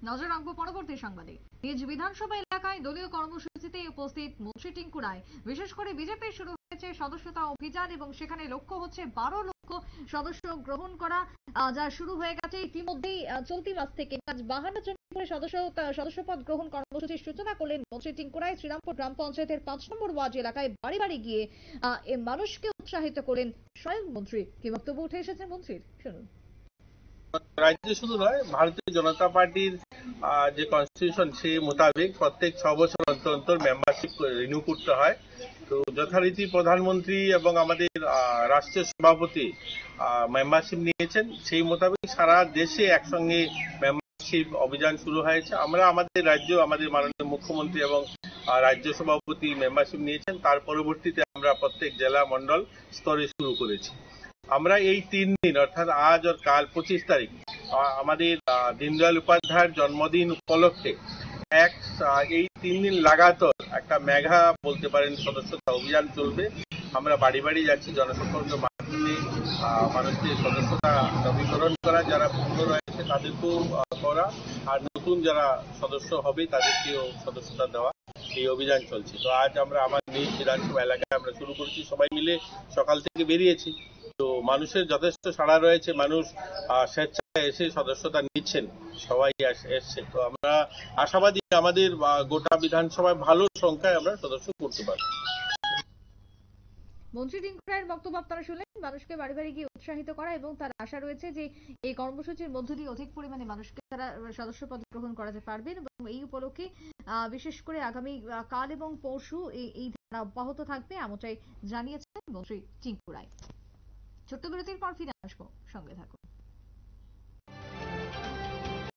নজর রাখবো পরবর্তী সংবাদে। নিজ বিধানসভা এলাকায় দলীয় কর্মসূচিতে উপস্থিত মন্ত্রী টিঙ্কু রায়। বিশেষ করে বিজেপি শুরু হয়েছে সদস্যতা অভিযান এবং সেখানে লক্ষ্য হচ্ছে 12 লক্ষ সদস্য গ্রহণ করা, যা শুরু হয়ে গেছে ইতিমধ্যেই। চলতি মাস থেকে আজ 52 জন করে সদস্যপদ গ্রহণ কর্মসূচির সূচনা করলেন মন্ত্রী টিঙ্কু রায়। শ্রীরামপুর গ্রাম পঞ্চায়েতের 5 নম্বর ওয়ার্ড এলাকায় বাড়ি বাড়ি গিয়ে মানুষকে উৎসাহিত করেন স্বয়ং মন্ত্রী। কি বক্তব্য উঠে এসেছে মন্ত্রীর, শুনুন। রাজ্যে শুধু নয়, ভারতীয় জনতা পার্টির যে কনস্টিটিউশন সেই মোতাবেক প্রত্যেক 6 বছর অন্তর অন্তর মেম্বারশিপ রিনিউ করতে হয়। তো যথারীতি প্রধানমন্ত্রী এবং আমাদের রাষ্ট্রীয় সভাপতি মেম্বারশিপ নিয়েছেন, সেই মোতাবেক সারা দেশে একসঙ্গে মেম্বারশিপ অভিযান শুরু হয়েছে। আমরা আমাদের রাজ্য, আমাদের মাননীয় মুখ্যমন্ত্রী এবং রাজ্য সভাপতি মেম্বারশিপ নিয়েছেন। তার পরবর্তীতে আমরা প্রত্যেক জেলা মন্ডল স্তরে শুরু করেছি। আমরা এই 3 দিন অর্থাৎ আজ আর কাল 25 তারিখ আমাদের দীনদয়াল উপাধ্যায়ের জন্মদিন উপলক্ষে এই 3 দিন লাগাতার একটা মেগা বলতে পারেন সদস্যতা অভিযান চলবে। আমরা বাড়ি বাড়ি যাচ্ছি জনসম্পর্কের মাধ্যমে মানুষকে সদস্যতা নবীকরণ করা, যারা পূর্ণ রয়েছে তাদেরকেও করা, আর নতুন যারা সদস্য হবে তাদেরকেও সদস্যতা দেওয়া। এই অভিযান চলছে। তো আজ আমরা আমার নিজ বিধানসভা এলাকায় আমরা শুরু করেছি, সবাই মিলে সকাল থেকে বেরিয়েছি। তো মানুষের যথেষ্ট সাড়া রয়েছে, মানুষ স্বেচ্ছায় এসে সদস্যতা নিচ্ছেন, সবাই এসছে। তো আমরা আশাবাদী আমাদের গোটা বিধানসভায় ভালো সংখ্যায় আমরা সদস্য করতে পারবো। মন্ত্রী টিঙ্কু রায়ের বক্তব্য আপনারা শুনলেন। মানুষকে বাড়ি বাড়ি গিয়ে উৎসাহিত করা এবং তার আশা রয়েছে যে এই কর্মসূচির মধ্য দিয়ে অধিক পরিমাণে মানুষকে তারা সদস্যপদ গ্রহণ করাতে পারবেন এবং এই উপলক্ষে বিশেষ করে আগামী কাল এবং পরশু এই ধারা অব্যাহত থাকবে, এমনটাই জানিয়েছেন মন্ত্রী টিঙ্কু রায়। ছোট্ট বিরতির পর ফিরে আসবো, সঙ্গে থাকুন।